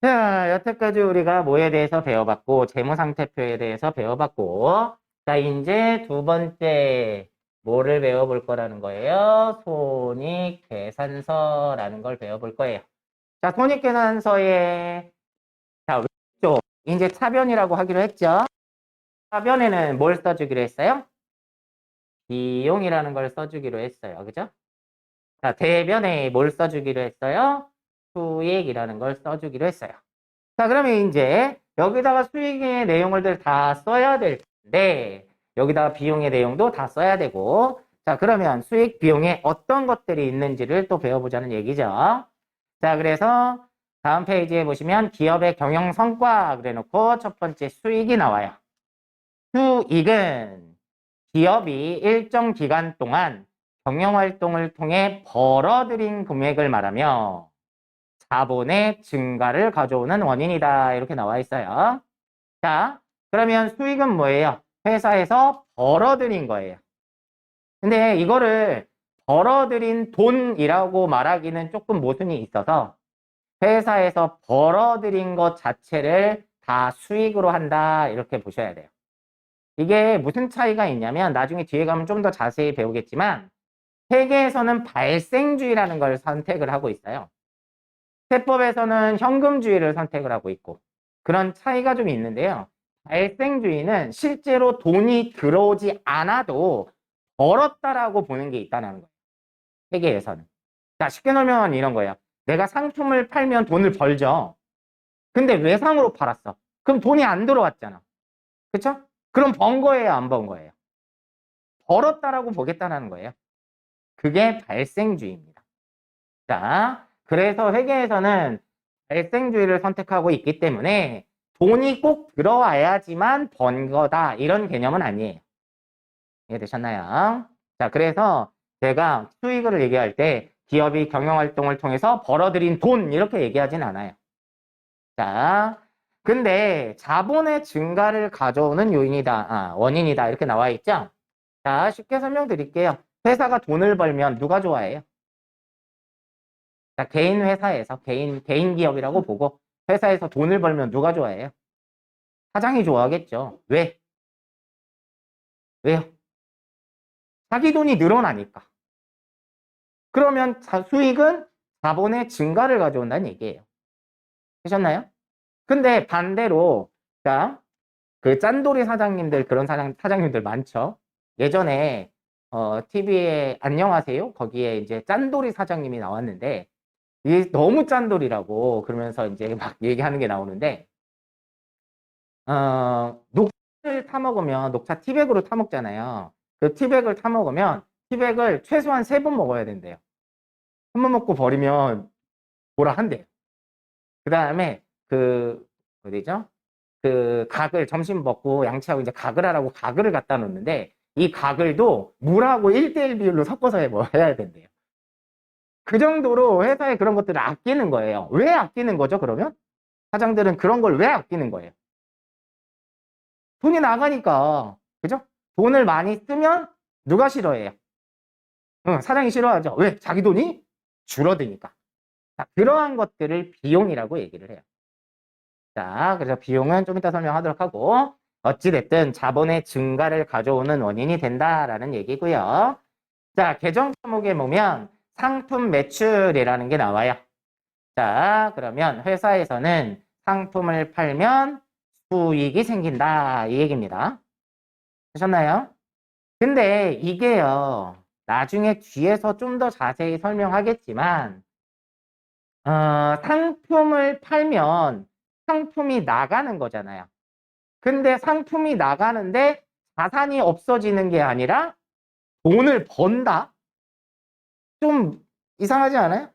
자, 여태까지 우리가 뭐에 대해서 배워봤고, 재무상태표에 대해서 배워봤고, 자, 이제 두 번째, 뭐를 배워볼 거라는 거예요? 손익계산서라는 걸 배워볼 거예요. 자, 손익계산서에, 자, 왼쪽, 이제 차변이라고 하기로 했죠? 차변에는 뭘 써주기로 했어요? 비용이라는 걸 써주기로 했어요. 그죠? 자, 대변에 뭘 써주기로 했어요? 수익이라는 걸 써주기로 했어요. 자, 그러면 이제 여기다가 수익의 내용을 다 써야 될 텐데, 여기다가 비용의 내용도 다 써야 되고, 자, 그러면 수익, 비용에 어떤 것들이 있는지를 또 배워보자는 얘기죠. 자, 그래서 다음 페이지에 보시면 기업의 경영 성과 그래 놓고 첫 번째 수익이 나와요. 수익은 기업이 일정 기간 동안 경영 활동을 통해 벌어들인 금액을 말하며 자본의 증가를 가져오는 원인이다. 이렇게 나와 있어요. 자, 그러면 수익은 뭐예요? 회사에서 벌어들인 거예요. 근데 이거를 벌어들인 돈이라고 말하기는 조금 모순이 있어서 회사에서 벌어들인 것 자체를 다 수익으로 한다. 이렇게 보셔야 돼요. 이게 무슨 차이가 있냐면 나중에 뒤에 가면 좀 더 자세히 배우겠지만 회계에서는 발생주의라는 걸 선택을 하고 있어요. 세법에서는 현금주의를 선택을 하고 있고 그런 차이가 좀 있는데요. 발생주의는 실제로 돈이 들어오지 않아도 벌었다라고 보는 게 있다는 거예요. 회계에서는. 자, 쉽게 설명하면 이런 거예요. 내가 상품을 팔면 돈을 벌죠. 근데 외상으로 팔았어. 그럼 돈이 안 들어왔잖아. 그쵸? 그럼 번 거예요, 안 번 거예요? 벌었다라고 보겠다는 거예요. 그게 발생주의입니다. 자, 그래서 회계에서는 발생주의를 선택하고 있기 때문에 돈이 꼭 들어와야지만 번 거다. 이런 개념은 아니에요. 이해되셨나요? 자, 그래서 제가 수익을 얘기할 때 기업이 경영활동을 통해서 벌어들인 돈 이렇게 얘기하진 않아요. 자, 근데 자본의 증가를 가져오는 요인이다. 원인이다. 이렇게 나와 있죠? 자, 쉽게 설명드릴게요. 회사가 돈을 벌면 누가 좋아해요? 자, 개인 회사에서, 개인 기업이라고 보고 회사에서 돈을 벌면 누가 좋아해요? 사장이 좋아하겠죠. 왜? 왜요? 자기 돈이 늘어나니까. 그러면 수익은 자본의 증가를 가져온다는 얘기예요. 되셨나요? 근데 반대로, 자, 그 짠돌이 사장님들, 그런 사장님들 많죠. 예전에, TV에 안녕하세요? 거기에 이제 짠돌이 사장님이 나왔는데, 이게 너무 짠돌이라고 그러면서 이제 막 얘기하는 게 나오는데, 녹차를 타먹으면, 녹차 티백으로 타먹잖아요. 그 티백을 타먹으면, 티백을 최소한 3번 먹어야 된대요. 한 번 먹고 버리면 뭐라 한대요. 그 다음에 어디죠? 그 각을 점심 먹고 양치하고 이제 각을 하라고 각을 갖다 놓는데 이 각을도 물하고 1대1 비율로 섞어서 해야 된대요. 그 정도로 회사에 그런 것들을 아끼는 거예요. 왜 아끼는 거죠, 그러면? 사장들은 그런 걸 왜 아끼는 거예요? 돈이 나가니까. 그죠? 돈을 많이 쓰면 누가 싫어해요? 응, 사장이 싫어하죠. 왜? 자기 돈이 줄어드니까. 자, 그러한 것들을 비용이라고 얘기를 해요. 자, 그래서 비용은 좀 이따 설명하도록 하고, 어찌됐든 자본의 증가를 가져오는 원인이 된다라는 얘기고요. 자, 계정 과목에 보면 상품 매출이라는 게 나와요. 자, 그러면 회사에서는 상품을 팔면 수익이 생긴다. 이 얘기입니다. 하셨나요? 근데 이게요, 나중에 뒤에서 좀 더 자세히 설명하겠지만, 상품을 팔면 상품이 나가는 거잖아요. 근데 상품이 나가는데 자산이 없어지는 게 아니라 돈을 번다? 좀 이상하지 않아요?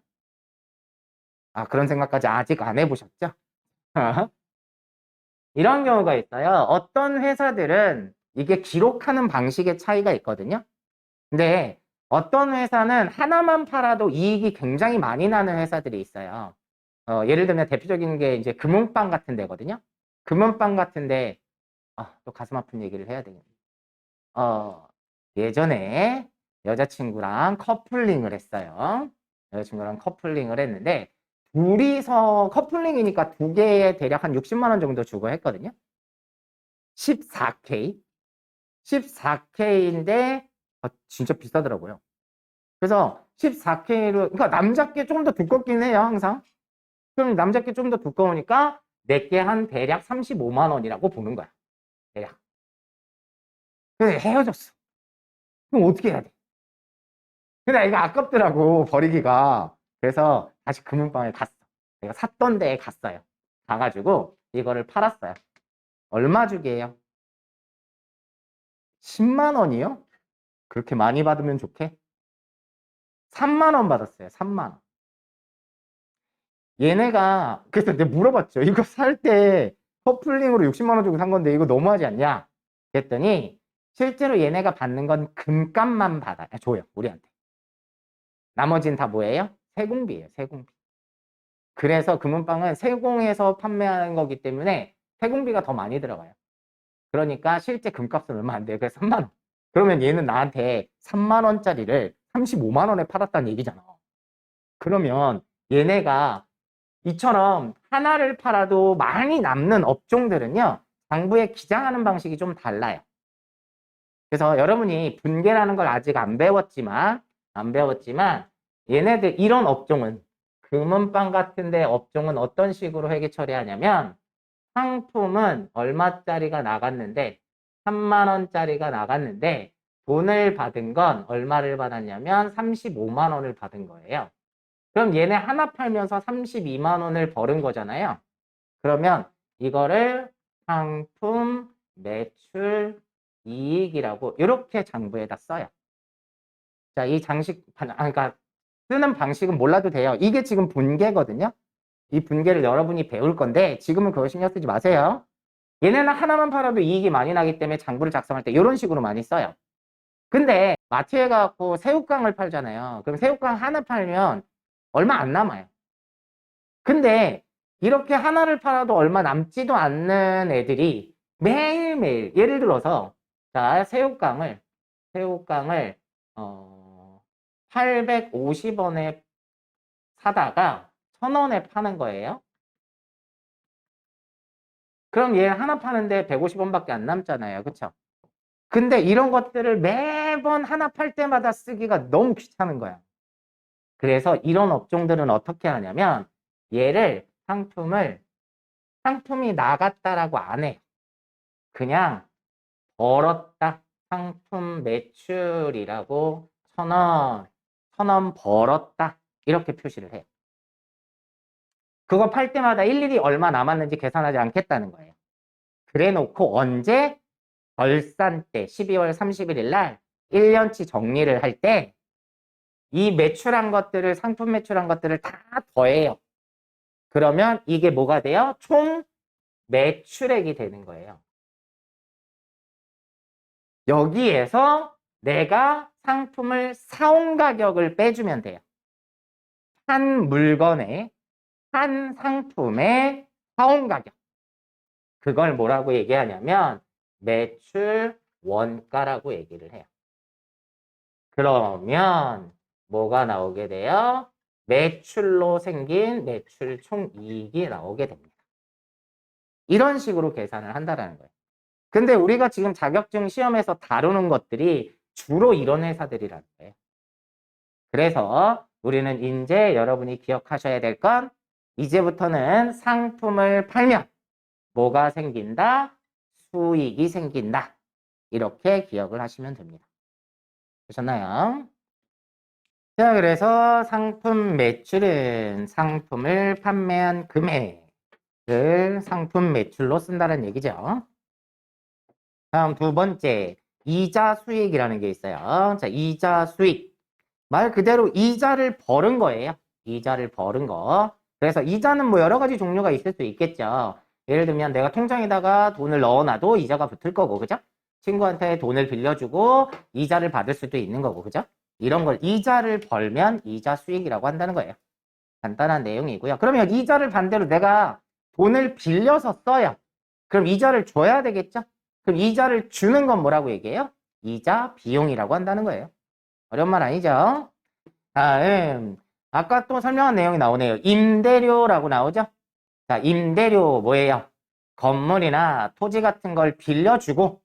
그런 생각까지 아직 안 해보셨죠? 이런 경우가 있어요. 어떤 회사들은 이게 기록하는 방식의 차이가 있거든요. 근데 어떤 회사는 하나만 팔아도 이익이 굉장히 많이 나는 회사들이 있어요. 예를 들면 대표적인 게 이제 금은방 같은 데거든요. 금은방 같은데, 또 가슴 아픈 얘기를 해야 되겠네. 예전에 여자친구랑 커플링을 했어요. 여자친구랑 커플링을 했는데 둘이서 커플링이니까 두 개에 대략 한 60만 원 정도 주고 했거든요. 14K. 14K인데 진짜 비싸더라고요. 그래서 14K로 그러니까 남자께 좀 더 두껍긴 해요, 항상. 그럼 남자께 좀 더 두꺼우니까 내게 한 대략 35만 원이라고 보는 거야. 대략. 근데 헤어졌어. 그럼 어떻게 해야 돼? 근데 이거 아깝더라고, 버리기가. 그래서 다시 금은방에 갔어. 내가 샀던 데에 갔어요. 가가지고 이거를 팔았어요. 얼마 주게요? 10만 원이요? 그렇게 많이 받으면 좋게? 3만 원 받았어요. 3만 원. 얘네가 그래서 내가 물어봤죠. 이거 살 때 커플링으로 60만 원 주고 산 건데 이거 너무하지 않냐? 그랬더니 실제로 얘네가 받는 건 금값만 줘요. 우리한테. 나머지는 다 뭐예요? 세공비예요. 세공비. 그래서 금은방은 세공해서 판매하는 거기 때문에 세공비가 더 많이 들어가요. 그러니까 실제 금값은 얼마 안 돼요. 그래서 3만 원. 그러면 얘는 나한테 3만 원짜리를 35만 원에 팔았다는 얘기잖아. 그러면 얘네가 이처럼 하나를 팔아도 많이 남는 업종들은요, 장부에 기장하는 방식이 좀 달라요. 그래서 여러분이 분계라는 걸 아직 안 배웠지만 얘네들 이런 업종은 금은방 같은데 업종은 어떤 식으로 회계 처리하냐면 상품은 얼마짜리가 나갔는데 3만 원짜리가 나갔는데 돈을 받은 건 얼마를 받았냐면 35만 원을 받은 거예요. 그럼 얘네 하나 팔면서 32만 원을 벌은 거잖아요. 그러면 이거를 상품 매출 이익이라고 이렇게 장부에다 써요. 자, 이 그러니까 쓰는 방식은 몰라도 돼요. 이게 지금 분계거든요. 이 분계를 여러분이 배울 건데 지금은 그거 신경 쓰지 마세요. 얘네는 하나만 팔아도 이익이 많이 나기 때문에 장부를 작성할 때 이런 식으로 많이 써요. 근데 마트에 가서 새우깡을 팔잖아요. 그럼 새우깡 하나 팔면 얼마 안 남아요. 근데 이렇게 하나를 팔아도 얼마 남지도 않는 애들이 매일매일 예를 들어서 자 새우깡을 850원에 사다가 1,000원에 파는 거예요. 그럼 얘 하나 파는데 150원밖에 안 남잖아요. 그쵸? 근데 이런 것들을 매번 하나 팔 때마다 쓰기가 너무 귀찮은 거야. 그래서 이런 업종들은 어떻게 하냐면 얘를 상품이 나갔다라고 안 해요. 그냥 벌었다. 상품 매출이라고 1,000원 벌었다. 이렇게 표시를 해요. 그거 팔 때마다 일일이 얼마 남았는지 계산하지 않겠다는 거예요. 그래 놓고 언제? 결산 때 12월 31일 날 1년치 정리를 할 때 이 매출한 것들을 상품 매출한 것들을 다 더해요. 그러면 이게 뭐가 돼요? 총 매출액이 되는 거예요. 여기에서 내가 상품을 사온 가격을 빼주면 돼요. 한 물건에 한 상품의 사온 가격. 그걸 뭐라고 얘기하냐면 매출 원가라고 얘기를 해요. 그러면 뭐가 나오게 돼요? 매출로 생긴 매출 총이익이 나오게 됩니다. 이런 식으로 계산을 한다는 거예요. 근데 우리가 지금 자격증 시험에서 다루는 것들이 주로 이런 회사들이라는 거예요. 그래서 우리는 이제 여러분이 기억하셔야 될 건 이제부터는 상품을 팔면 뭐가 생긴다? 수익이 생긴다. 이렇게 기억을 하시면 됩니다. 되셨나요? 자, 그래서 상품 매출은 상품을 판매한 금액을 상품 매출로 쓴다는 얘기죠. 다음 두 번째, 이자 수익이라는 게 있어요. 자, 이자 수익. 말 그대로 이자를 벌은 거예요. 이자를 벌은 거. 그래서 이자는 뭐 여러 가지 종류가 있을 수 있겠죠. 예를 들면 내가 통장에다가 돈을 넣어놔도 이자가 붙을 거고, 그죠? 친구한테 돈을 빌려주고 이자를 받을 수도 있는 거고, 그죠? 이런 걸 이자를 벌면 이자 수익이라고 한다는 거예요. 간단한 내용이고요. 그러면 이자를 반대로 내가 돈을 빌려서 써요. 그럼 이자를 줘야 되겠죠? 그럼 이자를 주는 건 뭐라고 얘기해요? 이자 비용이라고 한다는 거예요. 어려운 말 아니죠? 다음 아까 또 설명한 내용이 나오네요. 임대료라고 나오죠? 자, 임대료 뭐예요? 건물이나 토지 같은 걸 빌려주고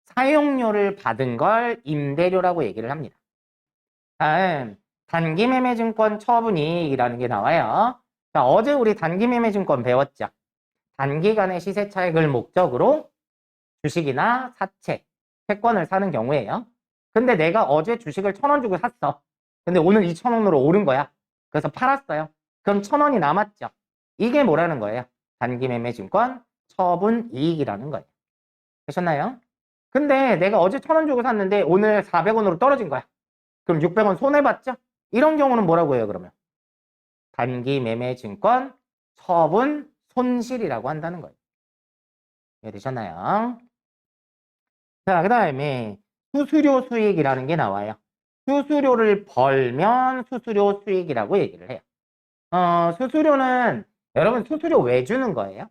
사용료를 받은 걸 임대료라고 얘기를 합니다. 다음, 단기매매증권 처분이익이라는 게 나와요. 자, 어제 우리 단기매매증권 배웠죠? 단기간의 시세 차익을 목적으로 주식이나 사채, 채권을 사는 경우에요. 근데 내가 어제 주식을 1,000원 주고 샀어. 근데 오늘 2,000원으로 오른 거야. 그래서 팔았어요. 그럼 1,000원이 남았죠. 이게 뭐라는 거예요? 단기매매증권 처분이익이라는 거예요. 되셨나요? 근데 내가 어제 1,000원 주고 샀는데 오늘 400원으로 떨어진 거야. 그럼 600원 손해봤죠? 이런 경우는 뭐라고 해요, 그러면? 단기매매증권 처분 손실이라고 한다는 거예요. 이해되셨나요? 자, 그 다음에 수수료 수익이라는 게 나와요. 수수료를 벌면 수수료 수익이라고 얘기를 해요. 수수료는 여러분 수수료 왜 주는 거예요?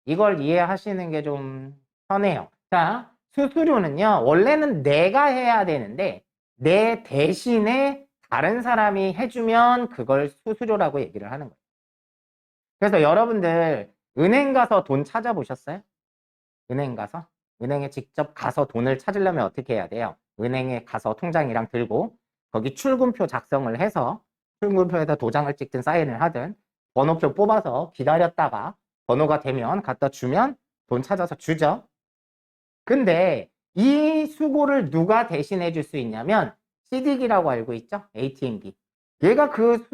이걸 이해하시는 게 좀 편해요. 자, 수수료는요, 원래는 내가 해야 되는데 내 대신에 다른 사람이 해주면 그걸 수수료라고 얘기를 하는 거예요. 그래서 여러분들 은행 가서 돈 찾아보셨어요? 은행 가서? 은행에 직접 가서 돈을 찾으려면 어떻게 해야 돼요? 은행에 가서 통장이랑 들고 거기 출금표 작성을 해서 출금표에다 도장을 찍든 사인을 하든 번호표 뽑아서 기다렸다가 번호가 되면 갖다 주면 돈 찾아서 주죠. 근데 이 수고를 누가 대신해 줄 수 있냐면 CD기라고 알고 있죠? ATM기. 얘가 그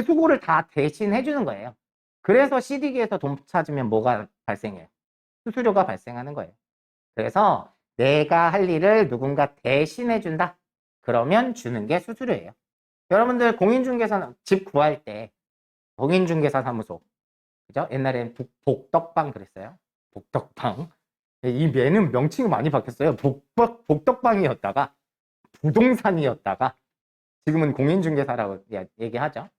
수고를 다 대신해 주는 거예요. 그래서 CD기에서 돈 찾으면 뭐가 발생해요? 수수료가 발생하는 거예요. 그래서 내가 할 일을 누군가 대신해 준다. 그러면 주는 게 수수료예요. 여러분들 공인중개사 집 구할 때 공인중개사 사무소, 그죠? 옛날엔 복덕방 그랬어요. 복덕방. 이 매는 명칭이 많이 바뀌었어요. 복덕방이었다가 부동산이었다가 지금은 공인중개사라고 얘기하죠.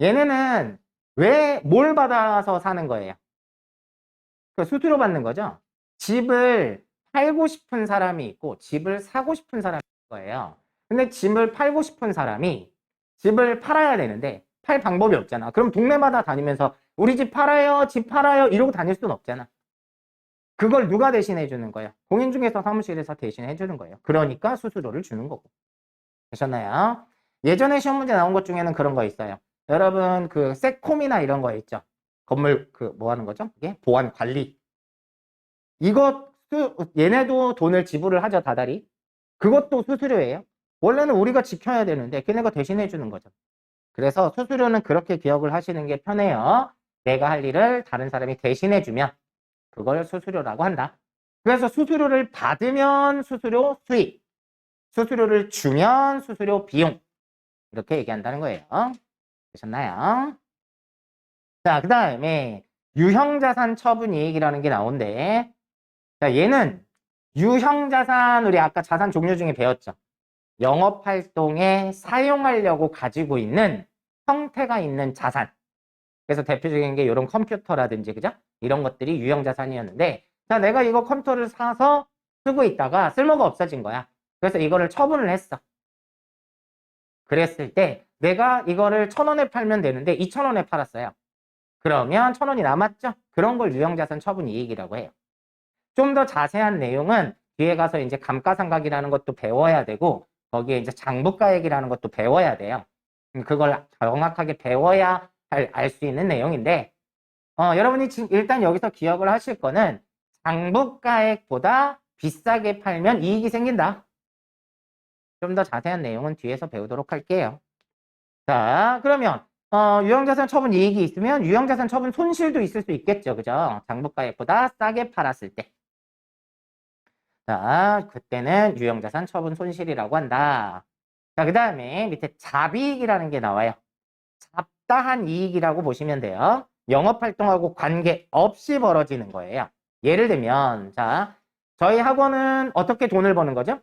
얘네는 왜 뭘 받아서 사는 거예요? 그 수수료 받는 거죠. 집을 팔고 싶은 사람이 있고 집을 사고 싶은 사람이 있는 거예요. 근데 집을 팔고 싶은 사람이 집을 팔아야 되는데 팔 방법이 없잖아. 그럼 동네마다 다니면서 우리 집 팔아요, 집 팔아요 이러고 다닐 수는 없잖아. 그걸 누가 대신해 주는 거예요? 공인중개사 사무실에서 대신해 주는 거예요. 그러니까 수수료를 주는 거고. 되셨나요? 예전에 시험 문제 나온 것 중에는 그런 거 있어요. 여러분 그 세콤이나 이런 거 있죠. 건물 그 뭐 하는 거죠? 이게 보안 관리. 얘네도 돈을 지불을 하죠, 다달이. 그것도 수수료예요. 원래는 우리가 지켜야 되는데 걔네가 대신해 주는 거죠. 그래서 수수료는 그렇게 기억을 하시는 게 편해요. 내가 할 일을 다른 사람이 대신해 주면 그걸 수수료라고 한다. 그래서 수수료를 받으면 수수료 수익, 수수료를 주면 수수료 비용 이렇게 얘기한다는 거예요. 되셨나요? 자, 그 다음에 유형자산 처분이익이라는 게 나오는데 자, 얘는 유형자산, 우리 아까 자산 종류 중에 배웠죠. 영업활동에 사용하려고 가지고 있는 형태가 있는 자산. 그래서 대표적인 게 이런 컴퓨터라든지, 그죠? 이런 것들이 유형자산이었는데, 자, 내가 이거 컴퓨터를 사서 쓰고 있다가 쓸모가 없어진 거야. 그래서 이거를 처분을 했어. 그랬을 때 내가 이거를 1,000원에 팔면 되는데 2,000원에 팔았어요. 그러면 1,000원이 남았죠? 그런 걸 유형자산 처분이익이라고 해요. 좀 더 자세한 내용은 뒤에 가서 이제 감가상각이라는 것도 배워야 되고 거기에 이제 장부가액이라는 것도 배워야 돼요. 그걸 정확하게 배워야 알 수 있는 내용인데 여러분이 지금 일단 여기서 기억을 하실 거는 장부가액보다 비싸게 팔면 이익이 생긴다. 좀 더 자세한 내용은 뒤에서 배우도록 할게요. 자, 그러면 유형자산 처분 이익이 있으면 유형자산 처분 손실도 있을 수 있겠죠. 그죠? 장부가액보다 싸게 팔았을 때. 자, 그때는 유형자산 처분 손실이라고 한다. 자, 그 다음에 밑에 잡이익이라는 게 나와요. 잡다한 이익이라고 보시면 돼요. 영업활동하고 관계없이 벌어지는 거예요. 예를 들면, 자, 저희 학원은 어떻게 돈을 버는 거죠?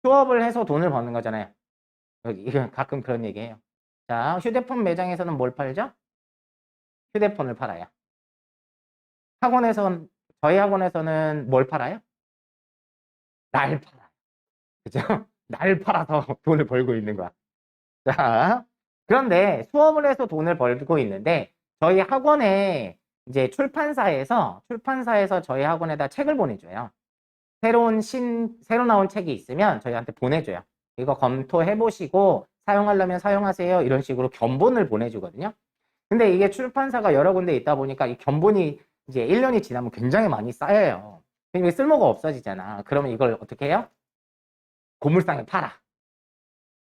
수업을 해서 돈을 버는 거잖아요. 이건 가끔 그런 얘기해요. 자, 휴대폰 매장에서는 뭘 팔죠? 휴대폰을 팔아요. 저희 학원에서는 뭘 팔아요? 날 팔아요. 그죠? 날 팔아서 돈을 벌고 있는 거야. 자, 그런데 수업을 해서 돈을 벌고 있는데 저희 학원에 이제 출판사에서 저희 학원에다 책을 보내줘요. 새로 나온 책이 있으면 저희한테 보내줘요. 이거 검토해 보시고 사용하려면 사용하세요. 이런 식으로 견본을 보내주거든요. 근데 이게 출판사가 여러 군데 있다 보니까 이 견본이 이제 1년이 지나면 굉장히 많이 쌓여요. 이게 쓸모가 없어지잖아. 그러면 이걸 어떻게 해요? 고물상에 팔아.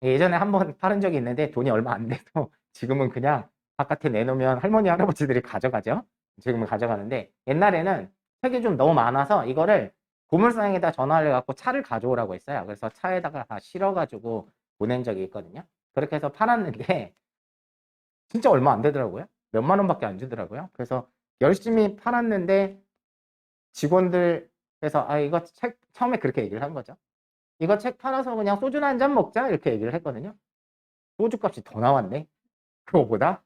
예전에 한번 팔은 적이 있는데 돈이 얼마 안 돼서 지금은 그냥 바깥에 내놓으면 할머니, 할아버지들이 가져가죠. 지금은 가져가는데 옛날에는 책이 좀 너무 많아서 이거를 고물상에다 전화를 해갖고 차를 가져오라고 했어요. 그래서 차에다가 다 실어가지고 보낸 적이 있거든요. 그렇게 해서 팔았는데 진짜 얼마 안 되더라고요. 몇만 원밖에 안 주더라고요. 그래서 열심히 팔았는데 직원들에서 이거 책 처음에 그렇게 얘기를 한 거죠. 이거 책 팔아서 그냥 소주나 한 잔 먹자 이렇게 얘기를 했거든요. 소주 값이 더 나왔네. 그거보다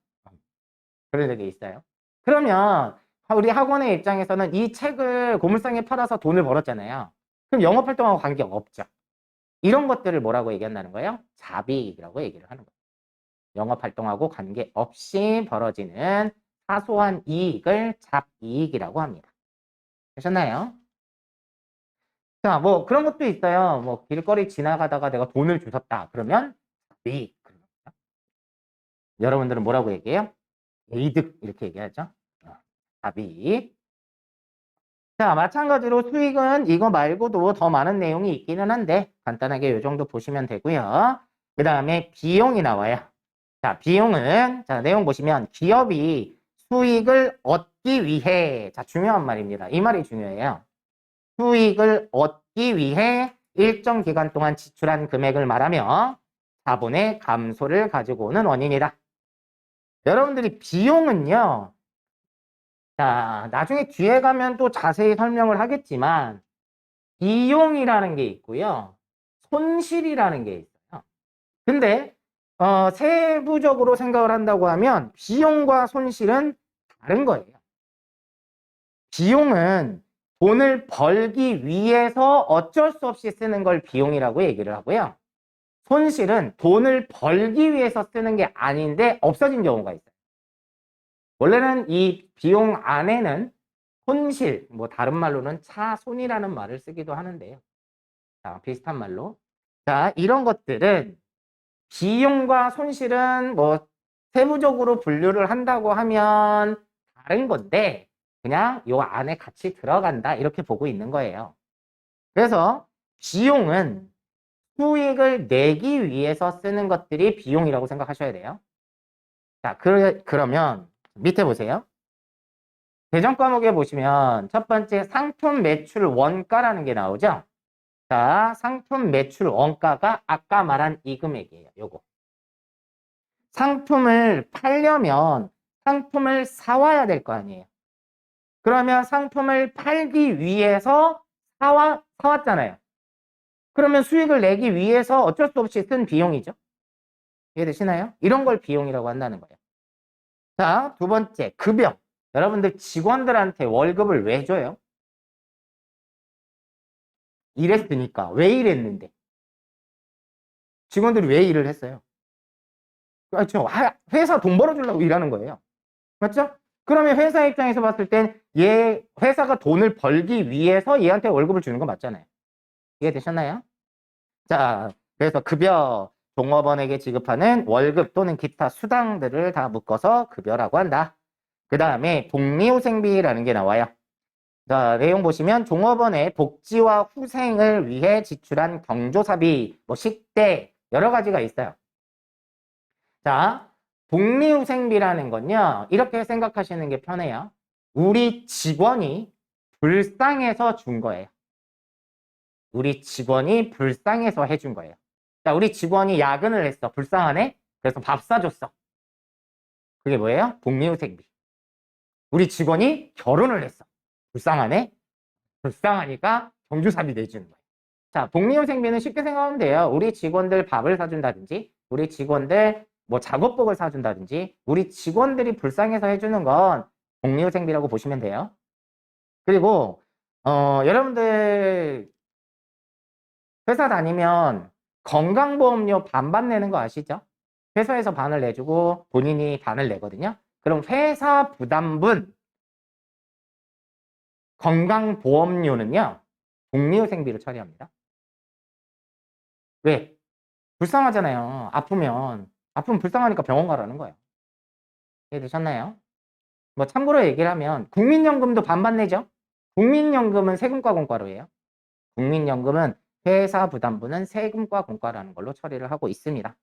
그런 적이 있어요. 그러면 우리 학원의 입장에서는 이 책을 고물상에 팔아서 돈을 벌었잖아요. 그럼 영업활동하고 관계가 없죠. 이런 것들을 뭐라고 얘기한다는 거예요? 자비이익이라고 얘기를 하는 거예요. 영업활동하고 관계없이 벌어지는 사소한 이익을 잡이익이라고 합니다. 되셨나요? 자, 뭐 그런 것도 있어요. 뭐 길거리 지나가다가 내가 돈을 주셨다. 그러면 이익. 여러분들은 뭐라고 얘기해요? 이득 이렇게 얘기하죠. 답이. 자, 마찬가지로 수익은 이거 말고도 더 많은 내용이 있기는 한데 간단하게 이 정도 보시면 되고요. 그 다음에 비용이 나와요. 자, 비용은 자 내용 보시면 기업이 수익을 얻기 위해 자 중요한 말입니다. 이 말이 중요해요. 수익을 얻기 위해 일정 기간 동안 지출한 금액을 말하며 자본의 감소를 가지고 오는 원인이다. 여러분들이 비용은요. 자, 나중에 뒤에 가면 또 자세히 설명을 하겠지만 비용이라는 게 있고요. 손실이라는 게 있어요. 근데 세부적으로 생각을 한다고 하면 비용과 손실은 다른 거예요. 비용은 돈을 벌기 위해서 어쩔 수 없이 쓰는 걸 비용이라고 얘기를 하고요. 손실은 돈을 벌기 위해서 쓰는 게 아닌데 없어진 경우가 있어요. 원래는 이 비용 안에는 손실, 뭐 다른 말로는 차손이라는 말을 쓰기도 하는데요. 자, 비슷한 말로. 자, 이런 것들은 비용과 손실은 뭐 세부적으로 분류를 한다고 하면 다른 건데 그냥 요 안에 같이 들어간다 이렇게 보고 있는 거예요. 그래서 비용은 수익을 내기 위해서 쓰는 것들이 비용이라고 생각하셔야 돼요. 자, 그러면 밑에 보세요. 배정 과목에 보시면 첫 번째 상품 매출 원가라는 게 나오죠. 자, 상품 매출 원가가 아까 말한 이 금액이에요. 요거. 상품을 팔려면 상품을 사와야 될 거 아니에요. 그러면 상품을 팔기 위해서 사왔잖아요. 그러면 수익을 내기 위해서 어쩔 수 없이 쓴 비용이죠. 이해되시나요? 이런 걸 비용이라고 한다는 거예요. 자, 두 번째, 급여. 여러분들 직원들한테 월급을 왜 줘요? 일했으니까. 왜 일했는데? 직원들이 왜 일을 했어요? 그렇죠. 회사 돈 벌어주려고 일하는 거예요. 맞죠? 그러면 회사 입장에서 봤을 땐 회사가 돈을 벌기 위해서 얘한테 월급을 주는 거 맞잖아요. 이해되셨나요? 자, 그래서 급여, 종업원에게 지급하는 월급 또는 기타 수당들을 다 묶어서 급여라고 한다. 그 다음에 복리후생비라는 게 나와요. 자, 내용 보시면 종업원의 복지와 후생을 위해 지출한 경조사비, 뭐 식대, 여러 가지가 있어요. 자, 복리후생비라는 건요, 이렇게 생각하시는 게 편해요. 우리 직원이 불쌍해서 준 거예요. 우리 직원이 불쌍해서 해준 거예요. 자, 우리 직원이 야근을 했어. 불쌍하네? 그래서 밥 사줬어. 그게 뭐예요? 복리후생비. 우리 직원이 결혼을 했어. 불쌍하네? 불쌍하니까 경조사비 내주는 거예요. 자, 복리후생비는 쉽게 생각하면 돼요. 우리 직원들 밥을 사준다든지, 우리 직원들 뭐 작업복을 사준다든지, 우리 직원들이 불쌍해서 해주는 건 복리후생비라고 보시면 돼요. 그리고 여러분들 회사 다니면 건강보험료 반반 내는 거 아시죠? 회사에서 반을 내주고 본인이 반을 내거든요. 그럼 회사 부담분 건강보험료는요, 복리후생비로 처리합니다. 왜? 불쌍하잖아요. 아프면 불쌍하니까 병원 가라는 거예요. 이해되셨나요? 뭐 참고로 얘기를 하면 국민연금도 반반 내죠. 국민연금은 세금과 공과로 해요. 국민연금은 회사 부담분은 세금과 공과라는 걸로 처리를 하고 있습니다.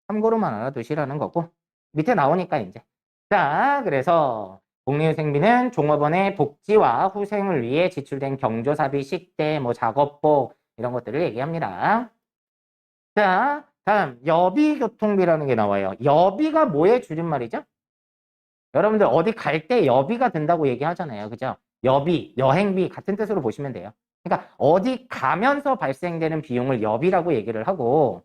참고로만 알아두시라는 거고, 밑에 나오니까 이제. 자, 그래서 복리후생비는 종업원의 복지와 후생을 위해 지출된 경조사비, 식대, 뭐 작업복 이런 것들을 얘기합니다. 자, 다음 여비교통비라는 게 나와요. 여비가 뭐의 줄임말이죠? 여러분들 어디 갈 때 여비가 든다고 얘기하잖아요. 그죠? 여비, 여행비 같은 뜻으로 보시면 돼요. 그러니까 어디 가면서 발생되는 비용을 여비라고 얘기를 하고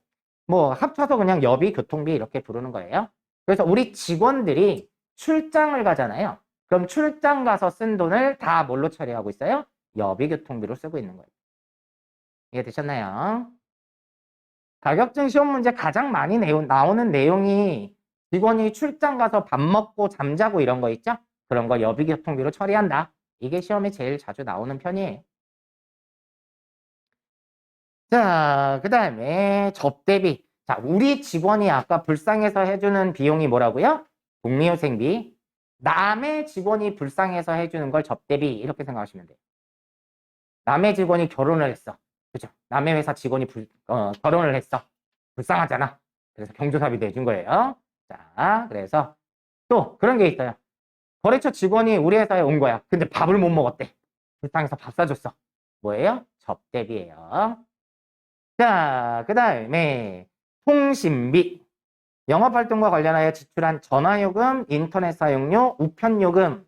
뭐 합쳐서 그냥 여비, 교통비 이렇게 부르는 거예요. 그래서 우리 직원들이 출장을 가잖아요. 그럼 출장 가서 쓴 돈을 다 뭘로 처리하고 있어요? 여비, 교통비로 쓰고 있는 거예요. 이해되셨나요? 자격증 시험 문제 가장 많이 나오는 내용이 직원이 출장 가서 밥 먹고 잠자고 이런 거 있죠? 그런 거 여비교통비로 처리한다. 이게 시험에 제일 자주 나오는 편이에요. 자, 그 다음에 접대비. 자, 우리 직원이 아까 불쌍해서 해주는 비용이 뭐라고요? 복리후생비. 남의 직원이 불쌍해서 해주는 걸 접대비 이렇게 생각하시면 돼요. 남의 직원이 결혼을 했어. 그죠? 남의 회사 직원이 결혼을 했어. 불쌍하잖아. 그래서 경조사비 내준 거예요. 자, 그래서 또 그런 게 있어요. 거래처 직원이 우리 회사에 온 거야. 근데 밥을 못 먹었대. 불쌍해서 밥 사줬어. 뭐예요? 접대비예요. 자, 그 다음에 통신비. 영업활동과 관련하여 지출한 전화요금, 인터넷 사용료, 우편요금.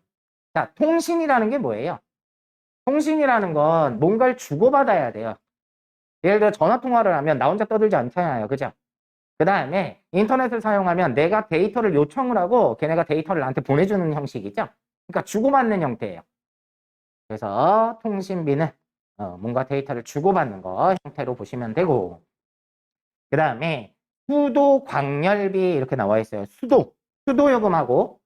자, 통신이라는 게 뭐예요? 통신이라는 건 뭔가를 주고받아야 돼요. 예를 들어 전화통화를 하면 나 혼자 떠들지 않잖아요. 그죠? 그 다음에 인터넷을 사용하면 내가 데이터를 요청을 하고 걔네가 데이터를 나한테 보내주는 형식이죠. 그러니까 주고받는 형태예요. 그래서 통신비는 뭔가 데이터를 주고받는 거 형태로 보시면 되고 그 다음에 수도 광열비 이렇게 나와 있어요. 수도요금하고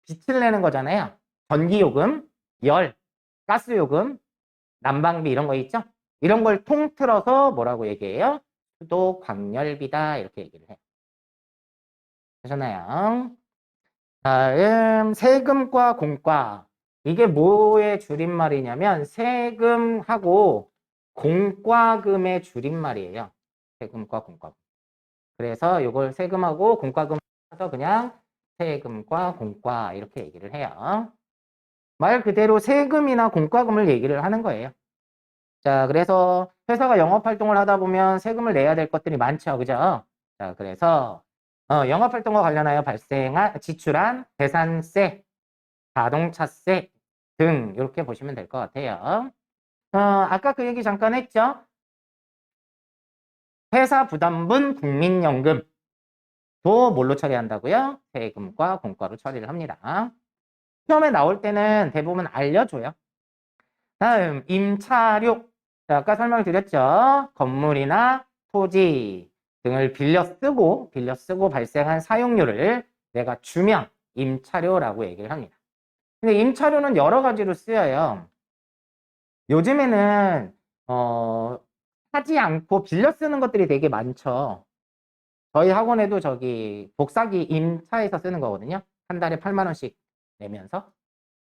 빛을 내는 거잖아요. 전기요금, 열, 가스요금, 난방비 이런 거 있죠? 이런 걸 통틀어서 뭐라고 얘기해요? 수도 광열비다 이렇게 얘기를 해요. 되셨나요? 다음 세금과 공과. 이게 뭐의 줄임말이냐면 세금하고 공과금의 줄임말이에요. 세금과 공과금. 그래서 이걸 세금하고 공과금 해서 그냥 세금과 공과 이렇게 얘기를 해요. 말 그대로 세금이나 공과금을 얘기를 하는 거예요. 자, 그래서 회사가 영업활동을 하다 보면 세금을 내야 될 것들이 많죠. 그죠? 자, 그래서 영업활동과 관련하여 지출한 재산세, 자동차세 등 이렇게 보시면 될 것 같아요. 아까 그 얘기 잠깐 했죠? 회사 부담분 국민연금도 뭘로 처리한다고요? 세금과 공과로 처리를 합니다. 시험에 나올 때는 대부분 알려줘요. 다음 임차료. 자, 아까 설명을 드렸죠. 건물이나 토지 등을 빌려 쓰고 발생한 사용료를 내가 주면 임차료라고 얘기를 합니다. 근데 임차료는 여러 가지로 쓰여요. 요즘에는 하지 않고 빌려 쓰는 것들이 되게 많죠. 저희 학원에도 저기 복사기 임차해서 쓰는 거거든요. 한 달에 8만 원씩 내면서.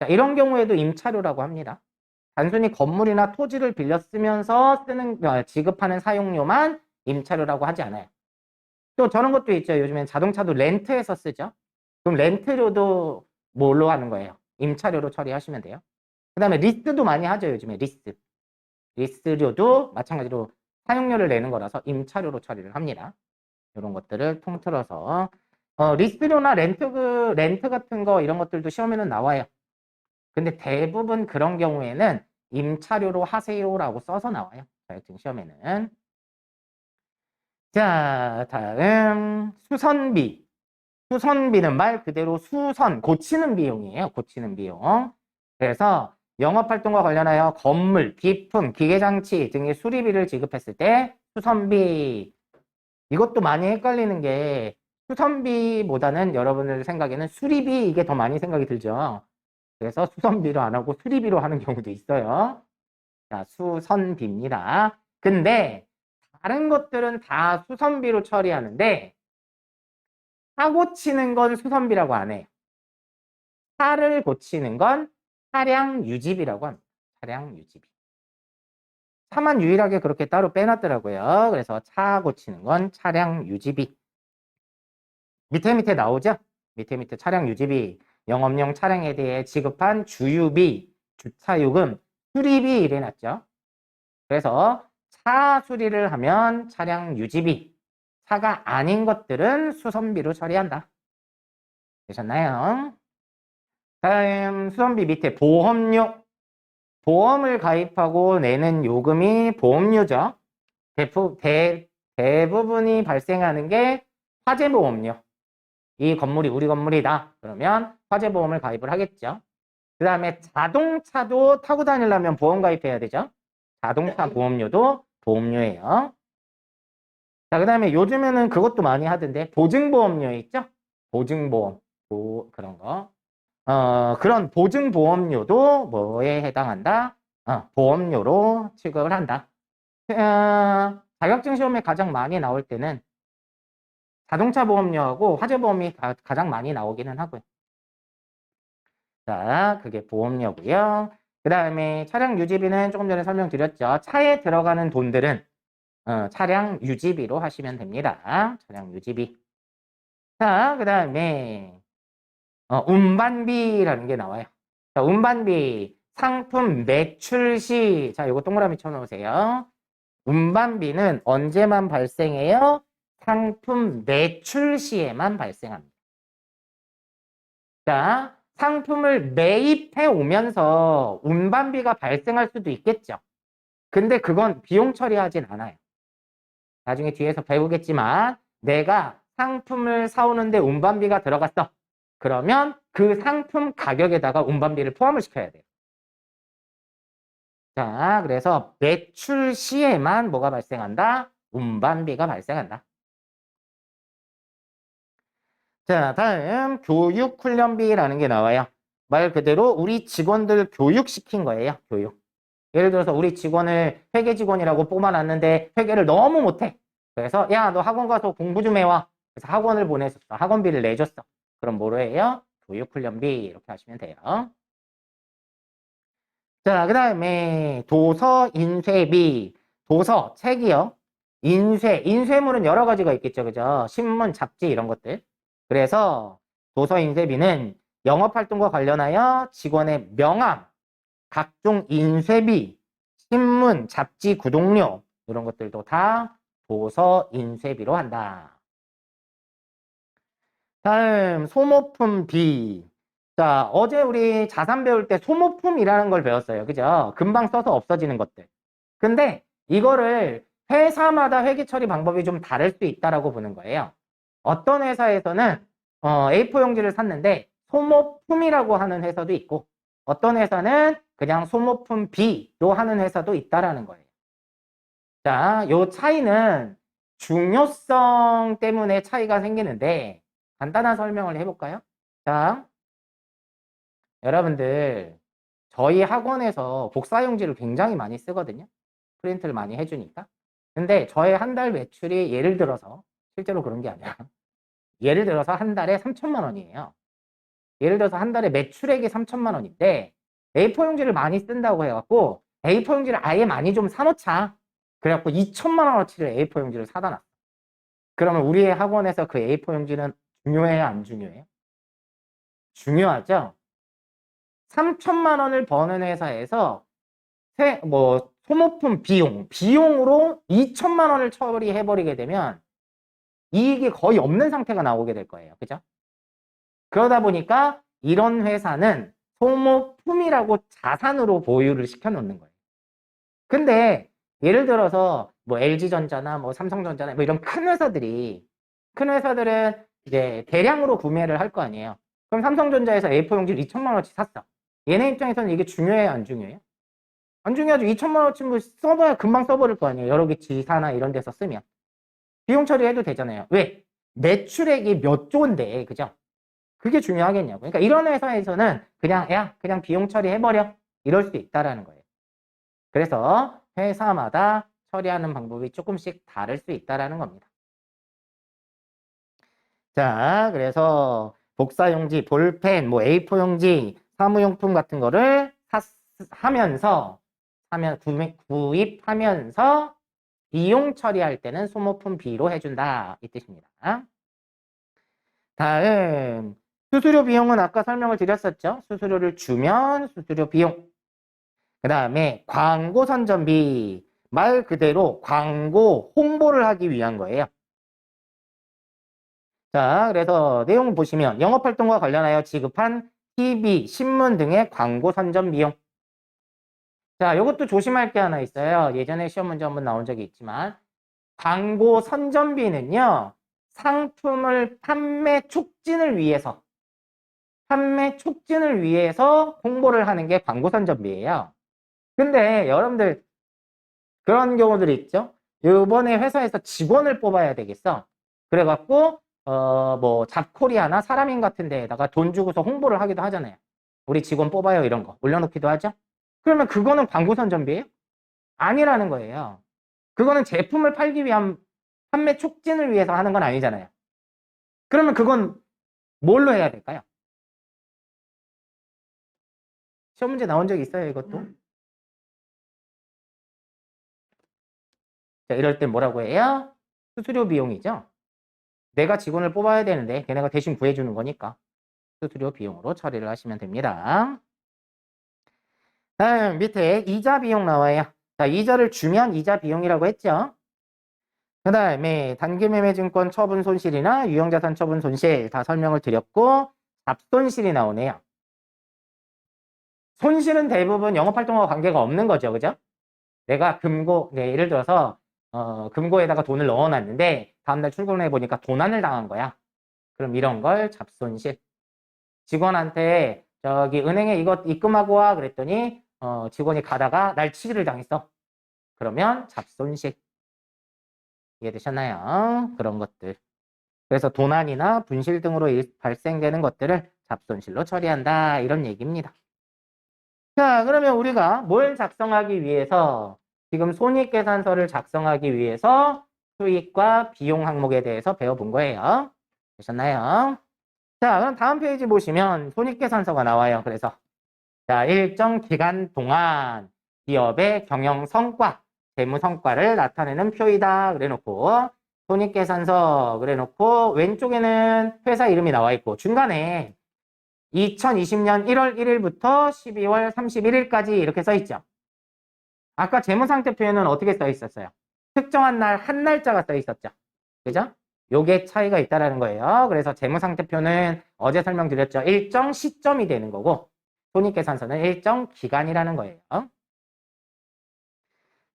자, 이런 경우에도 임차료라고 합니다. 단순히 건물이나 토지를 빌려 쓰면서 지급하는 사용료만 임차료라고 하지 않아요. 또 저런 것도 있죠. 요즘엔 자동차도 렌트해서 쓰죠. 그럼 렌트료도 뭘로 하는 거예요? 임차료로 처리하시면 돼요. 그 다음에 리스도 많이 하죠. 요즘에 리스료도 마찬가지로 사용료를 내는 거라서 임차료로 처리를 합니다. 이런 것들을 통틀어서 리스료나 렌트 같은 거 이런 것들도 시험에는 나와요. 근데 대부분 그런 경우에는 임차료로 하세요라고 써서 나와요. 자격증 시험에는. 자, 다음 수선비. 수선비는 말 그대로 고치는 비용이에요. 고치는 비용. 그래서 영업활동과 관련하여 건물, 비품, 기계장치 등의 수리비를 지급했을 때 수선비. 이것도 많이 헷갈리는 게 수선비보다는 여러분들 생각에는 수리비 이게 더 많이 생각이 들죠. 그래서 수선비로 안 하고 수리비로 하는 경우도 있어요. 자, 수선비입니다. 근데 다른 것들은 다 수선비로 처리하는데 차 고치는 건 수선비라고 안 해요. 차를 고치는 건 차량 유지비라고 합니다. 차량 유지비. 차만 유일하게 그렇게 따로 빼놨더라고요. 그래서 차 고치는 건 차량 유지비. 밑에 나오죠? 밑에 차량 유지비, 영업용 차량에 대해 지급한 주유비, 주차요금, 수리비 이래놨죠. 그래서 차 수리를 하면 차량 유지비, 차가 아닌 것들은 수선비로 처리한다. 되셨나요? 다음 수선비 밑에 보험료. 보험을 가입하고 내는 요금이 보험료죠. 대부분이 발생하는 게 화재보험료. 이 건물이 우리 건물이다. 그러면 화재보험을 가입을 하겠죠. 그 다음에 자동차도 타고 다니려면 보험 가입해야 되죠. 자동차 보험료도 보험료예요. 자, 그 다음에 요즘에는 그것도 많이 하던데 보증보험료 있죠? 보증보험, 그런 거. 그런 보증보험료도 뭐에 해당한다? 보험료로 취급을 한다. 자격증 시험에 가장 많이 나올 때는 자동차 보험료하고 화재보험이 가장 많이 나오기는 하고요. 자, 그게 보험료고요. 그 다음에 차량 유지비는 조금 전에 설명드렸죠. 차에 들어가는 돈들은 차량 유지비로 하시면 됩니다. 차량 유지비. 자, 그 다음에 운반비라는 게 나와요. 자, 운반비, 상품 매출 시, 자, 이거 동그라미 쳐놓으세요. 운반비는 언제만 발생해요? 상품 매출 시에만 발생합니다. 자, 상품을 매입해 오면서 운반비가 발생할 수도 있겠죠. 근데 그건 비용 처리하진 않아요. 나중에 뒤에서 배우겠지만 내가 상품을 사오는데 운반비가 들어갔어. 그러면 그 상품 가격에다가 운반비를 포함을 시켜야 돼요. 자, 그래서 매출 시에만 뭐가 발생한다? 운반비가 발생한다. 자, 다음 교육훈련비라는 게 나와요. 말 그대로 우리 직원들 교육시킨 거예요. 교육. 예를 들어서 우리 직원을 회계 직원이라고 뽑아놨는데 회계를 너무 못해. 그래서 야, 너 학원 가서 공부 좀 해와. 그래서 학원을 보내줬어. 학원비를 내줬어. 그럼 뭐로 해요? 교육훈련비 이렇게 하시면 돼요. 자, 그 다음에 도서 인쇄비. 도서, 책이요. 인쇄물은 여러 가지가 있겠죠. 그죠? 신문, 잡지 이런 것들. 그래서 도서 인쇄비는 영업활동과 관련하여 직원의 명함, 각종 인쇄비, 신문, 잡지, 구독료 이런 것들도 다 도서 인쇄비로 한다. 다음 소모품비. 자, 어제 우리 자산 배울 때 소모품이라는 걸 배웠어요. 그죠? 금방 써서 없어지는 것들. 근데 이거를 회사마다 회계 처리 방법이 좀 다를 수 있다라고 보는 거예요. 어떤 회사에서는 A4 용지를 샀는데 소모품이라고 하는 회사도 있고 어떤 회사는 그냥 소모품 B로 하는 회사도 있다라는 거예요. 자, 요 차이는 중요성 때문에 차이가 생기는데 간단한 설명을 해볼까요? 자, 여러분들 저희 학원에서 복사용지를 굉장히 많이 쓰거든요. 프린트를 많이 해주니까. 근데 저의 한 달 매출이 예를 들어서 실제로 그런 게 아니라 예를 들어서 한 달에 3천만 원이에요. 예를 들어서 한 달에 매출액이 3천만 원인데 A4 용지를 많이 쓴다고 해갖고 A4 용지를 아예 많이 좀 사놓자. 그래갖고 2천만 원어치를 A4 용지를 사다 놨어. 그러면 우리의 학원에서 그 A4 용지는 중요해요, 안 중요해요? 중요하죠? 3천만 원을 버는 회사에서 소모품 비용으로 2천만 원을 처리해버리게 되면 이익이 거의 없는 상태가 나오게 될 거예요. 그죠? 그러다 보니까 이런 회사는 소모품이라고 자산으로 보유를 시켜놓는 거예요. 근데 예를 들어서 뭐 LG전자나 뭐 삼성전자나 뭐 이런 큰 회사들은 이제 대량으로 구매를 할 거 아니에요. 그럼 삼성전자에서 A4 용지를 2천만 원어치 샀어. 얘네 입장에서는 이게 중요해요, 안 중요해요? 안 중요하죠. 2천만 원어치 뭐 써봐야 금방 써버릴 거 아니에요. 여러 개 지사나 이런 데서 쓰면. 비용 처리해도 되잖아요. 왜? 매출액이 몇 조인데, 그죠? 그게 중요하겠냐고. 그러니까 이런 회사에서는 그냥 비용 처리해버려. 이럴 수 있다라는 거예요. 그래서 회사마다 처리하는 방법이 조금씩 다를 수 있다라는 겁니다. 자, 그래서 복사용지, 볼펜, 뭐 A4용지, 사무용품 같은 거를 구입하면서 비용 처리할 때는 소모품 B로 해준다. 이 뜻입니다. 다음, 수수료 비용은 아까 설명을 드렸었죠. 수수료를 주면 수수료 비용. 그 다음에 광고 선전비. 말 그대로 광고 홍보를 하기 위한 거예요. 자, 그래서 내용 보시면 영업활동과 관련하여 지급한 TV, 신문 등의 광고 선전 비용. 자, 이것도 조심할 게 하나 있어요. 예전에 시험 문제 한번 나온 적이 있지만 광고 선전비는요. 상품을 판매 촉진을 위해서 홍보를 하는 게 광고 선전비예요. 근데 여러분들 그런 경우들이 있죠. 이번에 회사에서 직원을 뽑아야 되겠어. 그래갖고 뭐 잡코리아나 사람인 같은 데에다가 돈 주고서 홍보를 하기도 하잖아요. 우리 직원 뽑아요 이런 거 올려놓기도 하죠. 그러면 그거는 광고 선전비예요? 아니라는 거예요. 그거는 제품을 팔기 위한 판매 촉진을 위해서 하는 건 아니잖아요. 그러면 그건 뭘로 해야 될까요? 시험 문제 나온 적이 있어요, 이것도. 자, 이럴 땐 뭐라고 해요? 수수료 비용이죠. 내가 직원을 뽑아야 되는데 걔네가 대신 구해주는 거니까 수수료 비용으로 처리를 하시면 됩니다. 다음 밑에 이자 비용 나와요. 자, 이자를 주면 이자 비용이라고 했죠. 그 다음에 단기매매증권 처분 손실이나 유형자산 처분 손실 다 설명을 드렸고 잡손실이 나오네요. 손실은 대부분 영업활동과 관계가 없는 거죠. 그죠? 내가 예를 들어서 금고에다가 돈을 넣어놨는데 다음날 출근해 보니까 도난을 당한 거야. 그럼 이런 걸 잡손실. 직원한테 저기 은행에 이것 입금하고 와 그랬더니 직원이 가다가 날치기를 당했어. 그러면 잡손실. 이해되셨나요? 그런 것들. 그래서 도난이나 분실 등으로 발생되는 것들을 잡손실로 처리한다. 이런 얘기입니다. 자, 그러면 우리가 뭘 작성하기 위해서 지금 손익계산서를 작성하기 위해서 수익과 비용 항목에 대해서 배워본 거예요. 되셨나요? 자, 그럼 다음 페이지 보시면 손익계산서가 나와요. 그래서 자, 일정 기간 동안 기업의 경영 성과, 재무 성과를 나타내는 표이다. 그래놓고 손익계산서 그래놓고 왼쪽에는 회사 이름이 나와 있고 중간에 2020년 1월 1일부터 12월 31일까지 이렇게 써 있죠. 아까 재무상태표에는 어떻게 써 있었어요? 특정한 날, 한 날짜가 써 있었죠. 그죠? 요게 차이가 있다라는 거예요. 그래서 재무상태표는 어제 설명드렸죠. 일정 시점이 되는 거고 손익계산서는 일정 기간이라는 거예요.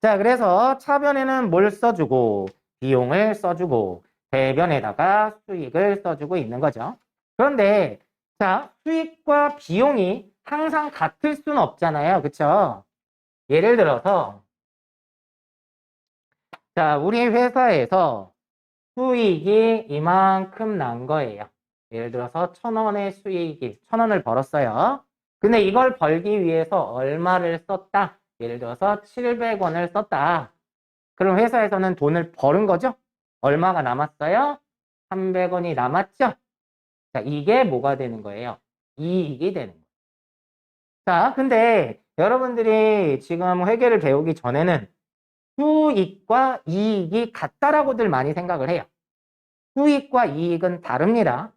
자, 그래서 차변에는 뭘 써주고 비용을 써주고 대변에다가 수익을 써주고 있는 거죠. 그런데 자, 수익과 비용이 항상 같을 수는 없잖아요. 그쵸? 예를 들어서 자, 우리 회사에서 수익이 이만큼 난 거예요. 예를 들어서 1,000원의 수익이 1,000원을 벌었어요. 근데 이걸 벌기 위해서 얼마를 썼다? 예를 들어서 700원을 썼다. 그럼 회사에서는 돈을 버는 거죠? 얼마가 남았어요? 300원이 남았죠? 자, 이게 뭐가 되는 거예요? 이익이 되는 거예요. 자, 근데 여러분들이 지금 회계를 배우기 전에는 수익과 이익이 같다라고들 많이 생각을 해요. 수익과 이익은 다릅니다.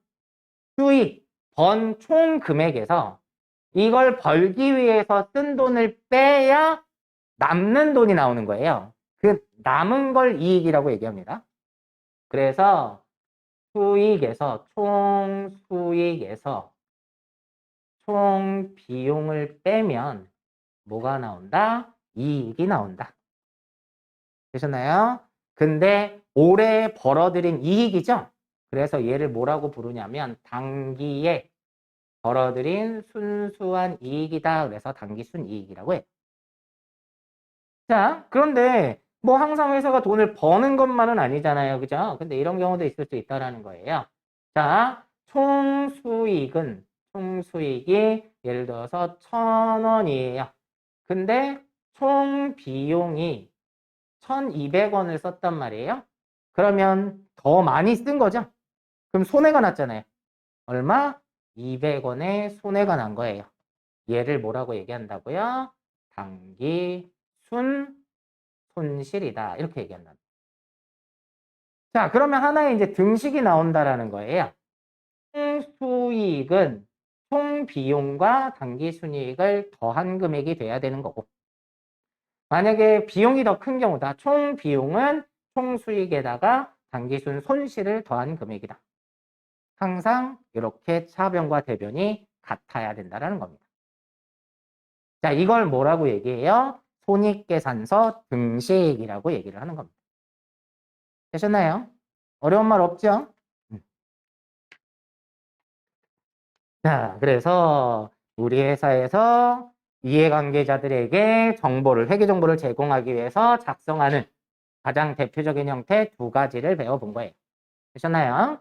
수익, 번 총 금액에서 이걸 벌기 위해서 쓴 돈을 빼야 남는 돈이 나오는 거예요. 그 남은 걸 이익이라고 얘기합니다. 그래서 수익에서 총 수익에서 총 비용을 빼면 뭐가 나온다? 이익이 나온다. 되셨나요? 근데 올해 벌어들인 이익이죠? 그래서 얘를 뭐라고 부르냐면 단기에 벌어들인 순수한 이익이다. 그래서 단기 순이익이라고 해요. 자, 그런데 뭐 항상 회사가 돈을 버는 것만은 아니잖아요. 그죠? 근데 이런 경우도 있을 수 있다라는 거예요. 자, 총수익이 예를 들어서 1,000원이에요. 근데 총 비용이 1,200원을 썼단 말이에요. 그러면 더 많이 쓴 거죠? 그럼 손해가 났잖아요. 얼마? 200원의 손해가 난 거예요. 얘를 뭐라고 얘기한다고요? 당기 손실이다. 이렇게 얘기한다. 자, 그러면 하나의 이제 등식이 나온다라는 거예요. 총수익은 총 비용과 당기순이익을 더한 금액이 돼야 되는 거고. 만약에 비용이 더 큰 경우다. 총 비용은 총 수익에다가 당기순 손실을 더한 금액이다. 항상 이렇게 차변과 대변이 같아야 된다는 겁니다. 자, 이걸 뭐라고 얘기해요? 손익계산서 등식이라고 얘기를 하는 겁니다. 되셨나요? 어려운 말 없죠? 자, 그래서 우리 회사에서 이해관계자들에게 회계 정보를 제공하기 위해서 작성하는 가장 대표적인 형태 두 가지를 배워본 거예요. 되셨나요?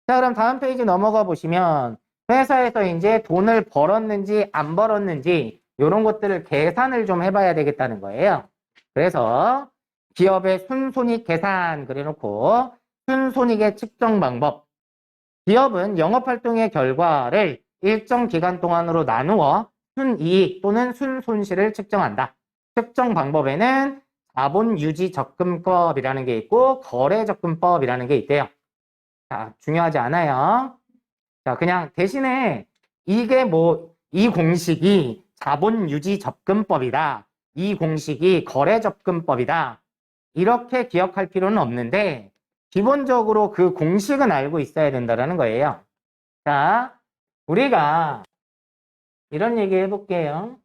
자, 그럼 다음 페이지 넘어가 보시면 회사에서 이제 돈을 벌었는지 안 벌었는지 이런 것들을 계산을 좀 해봐야 되겠다는 거예요. 그래서 기업의 순손익 계산 그려놓고 순손익의 측정 방법. 기업은 영업활동의 결과를 일정 기간 동안으로 나누어 순이익 또는 순손실을 측정한다. 측정 방법에는 자본유지적금법이라는 게 있고 거래적금법이라는 게 있대요. 자, 중요하지 않아요. 자, 그냥 대신에 이게 이 공식이 자본유지접근법이다. 이 공식이 거래접근법이다. 이렇게 기억할 필요는 없는데 기본적으로 그 공식은 알고 있어야 된다는 거예요. 자, 우리가 이런 얘기 해볼게요.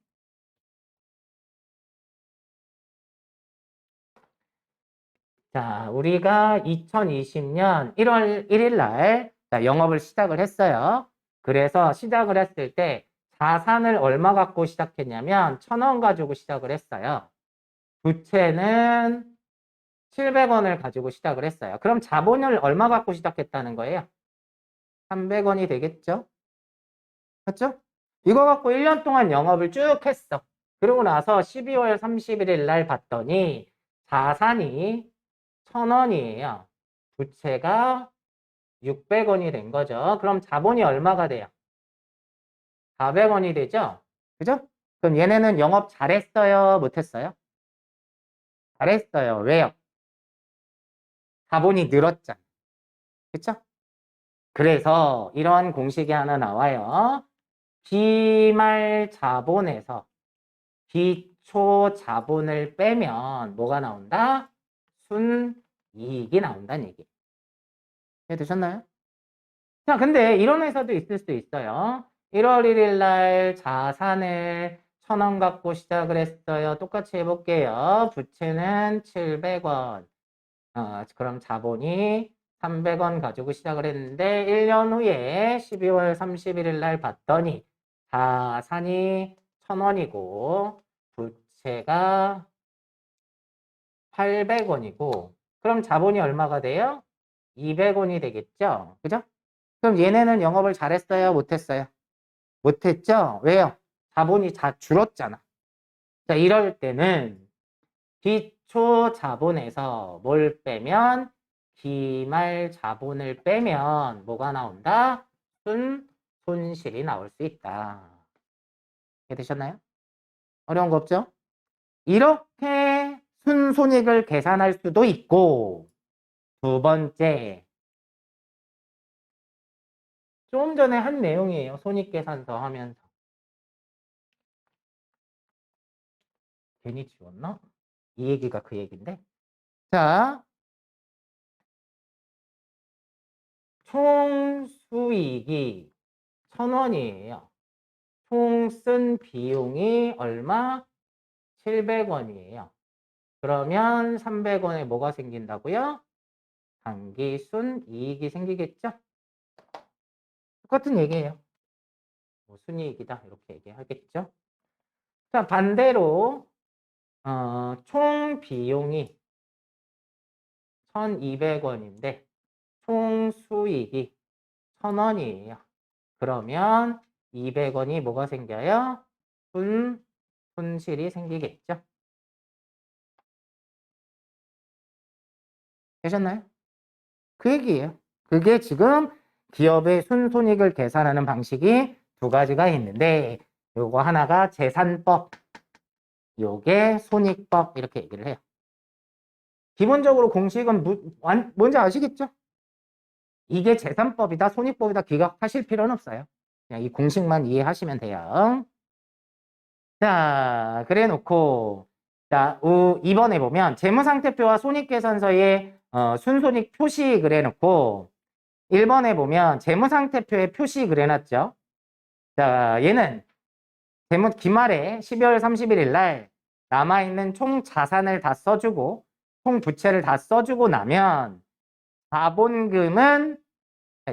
자, 우리가 2020년 1월 1일 날 영업을 시작을 했어요. 그래서 시작을 했을 때 자산을 얼마 갖고 시작했냐면 1,000원 가지고 시작을 했어요. 부채는 700원을 가지고 시작을 했어요. 그럼 자본을 얼마 갖고 시작했다는 거예요? 300원이 되겠죠? 맞죠? 이거 갖고 1년 동안 영업을 쭉 했어. 그러고 나서 12월 31일 날 봤더니 자산이 1,000원이에요. 부채가 600원이 된 거죠. 그럼 자본이 얼마가 돼요? 400원이 되죠? 그죠? 그럼 얘네는 영업 잘했어요? 못했어요? 잘했어요. 왜요? 자본이 늘었잖아. 그쵸? 그래서 이러한 공식이 하나 나와요. 비말 자본에서 기초 자본을 빼면 뭐가 나온다? 순이익이 나온다는 얘기. 되셨나요? 자, 근데 이런 회사도 있을 수 있어요. 1월 1일 날 자산을 1,000원 갖고 시작을 했어요. 똑같이 해볼게요. 부채는 700원. 그럼 자본이 300원 가지고 시작을 했는데 1년 후에 12월 31일 날 봤더니 자산이 1,000원이고 부채가 800원이고 그럼 자본이 얼마가 돼요? 200원이 되겠죠? 그죠? 그럼 얘네는 영업을 잘했어요? 못했어요? 못했죠? 왜요? 자본이 다 줄었잖아. 자, 이럴 때는 기초 자본에서 뭘 빼면 기말 자본을 빼면 뭐가 나온다? 손실이 나올 수 있다. 이해되셨나요? 어려운 거 없죠? 이렇게 순손익을 계산할 수도 있고 두 번째 좀 전에 한 내용이에요. 손익계산서 하면서 괜히 지웠나? 이 얘기가 그 얘기인데 자, 총 수익이 1,000원이에요. 총 쓴 비용이 얼마? 700원이에요. 그러면 300원에 뭐가 생긴다고요? 당기순 이익이 생기겠죠? 똑같은 얘기예요. 뭐 순이익이다 이렇게 얘기하겠죠? 자, 반대로 총 비용이 1,200원인데 총 수익이 1,000원이에요. 그러면 200원이 뭐가 생겨요? 손실이 생기겠죠. 되셨나요? 그 얘기예요. 그게 지금 기업의 순손익을 계산하는 방식이 두 가지가 있는데 요거 하나가 재산법, 요게 손익법 이렇게 얘기를 해요. 기본적으로 공식은 뭔지 아시겠죠? 이게 재산법이다, 손익법이다 기각하실 필요는 없어요. 그냥 이 공식만 이해하시면 돼요. 자, 그래 놓고 자, 2번에 보면 재무상태표와 손익계산서에 순손익 표시 그래 놓고 1번에 보면 재무상태표에 표시 그래 놨죠. 자, 얘는 기말에 12월 31일 날 남아있는 총 자산을 다 써주고 총 부채를 다 써주고 나면 자본금은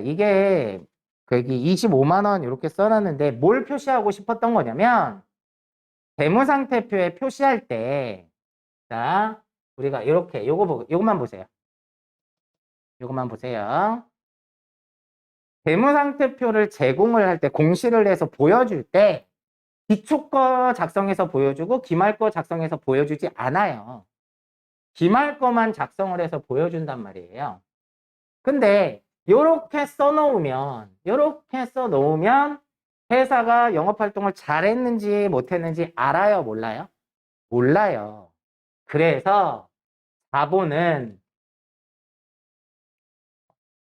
이게 거기 25만 원 이렇게 써놨는데 뭘 표시하고 싶었던 거냐면 재무상태표에 표시할 때 자, 우리가 이렇게 요것만 보세요. 요것만 보세요. 재무상태표를 제공을 할 때 공시를 해서 보여줄 때 기초 거 작성해서 보여주고 기말 거 작성해서 보여주지 않아요. 기말 거만 작성을 해서 보여준단 말이에요. 근데 요렇게 써놓으면 회사가 영업활동을 잘했는지 못했는지 알아요? 몰라요? 몰라요. 그래서 자본은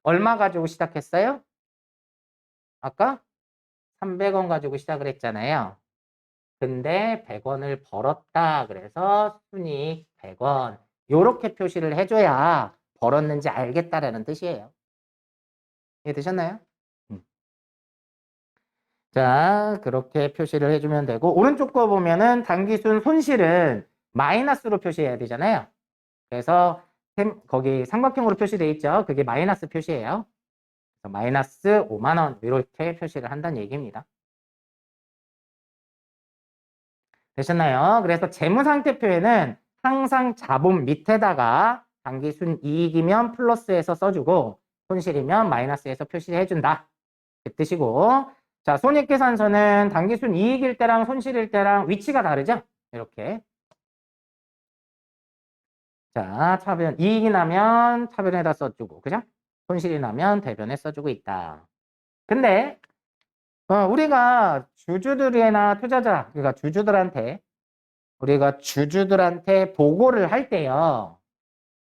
얼마 가지고 시작했어요? 아까 300원 가지고 시작을 했잖아요. 근데 100원을 벌었다. 그래서 순이익 100원. 요렇게 표시를 해줘야 벌었는지 알겠다라는 뜻이에요. 이해되셨나요? 자, 그렇게 표시를 해주면 되고 오른쪽 거 보면은 당기순 손실은 마이너스로 표시해야 되잖아요. 그래서 거기 삼각형으로 표시되어 있죠. 그게 마이너스 표시예요. 그래서 마이너스 5만 원 이렇게 표시를 한다는 얘기입니다. 되셨나요? 그래서 재무상태표에는 항상 자본 밑에다가 당기순이익이면 플러스해서 써주고 손실이면 마이너스해서 표시해준다. 그 뜻이고 자, 손익계산서는 당기순이익일 때랑 손실일 때랑 위치가 다르죠? 이렇게 자, 차변 이익이 나면 차변에다 써주고 그죠? 손실이 나면 대변에 써주고 있다. 근데 우리가 주주들이나 투자자 그러니까 우리가 주주들한테 보고를 할 때요.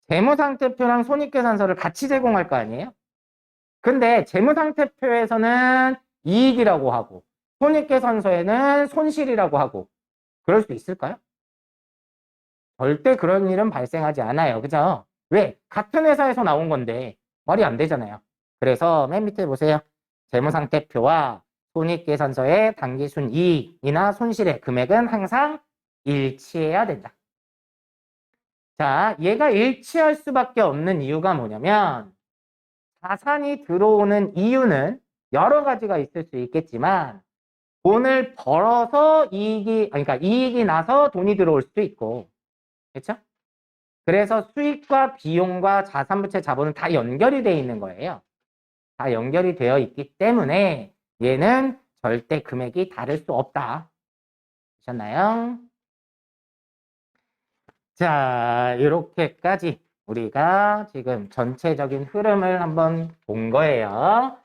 재무상태표랑 손익계산서를 같이 제공할 거 아니에요? 근데 재무상태표에서는 이익이라고 하고 손익계산서에는 손실이라고 하고 그럴 수 있을까요? 절대 그런 일은 발생하지 않아요. 그죠? 왜? 같은 회사에서 나온 건데 말이 안 되잖아요. 그래서 맨 밑에 보세요. 재무상태표와 손익계산서의 당기순이익이나 손실의 금액은 항상 일치해야 된다. 자, 얘가 일치할 수밖에 없는 이유가 뭐냐면 자산이 들어오는 이유는 여러 가지가 있을 수 있겠지만 돈을 벌어서 그러니까 이익이 나서 돈이 들어올 수도 있고 그렇죠? 그래서 수익과 비용과 자산부채 자본은 다 연결이 되어 있는 거예요. 다 연결이 되어 있기 때문에 얘는 절대 금액이 다를 수 없다. 아셨나요? 자, 이렇게까지 우리가 지금 전체적인 흐름을 한번 본 거예요.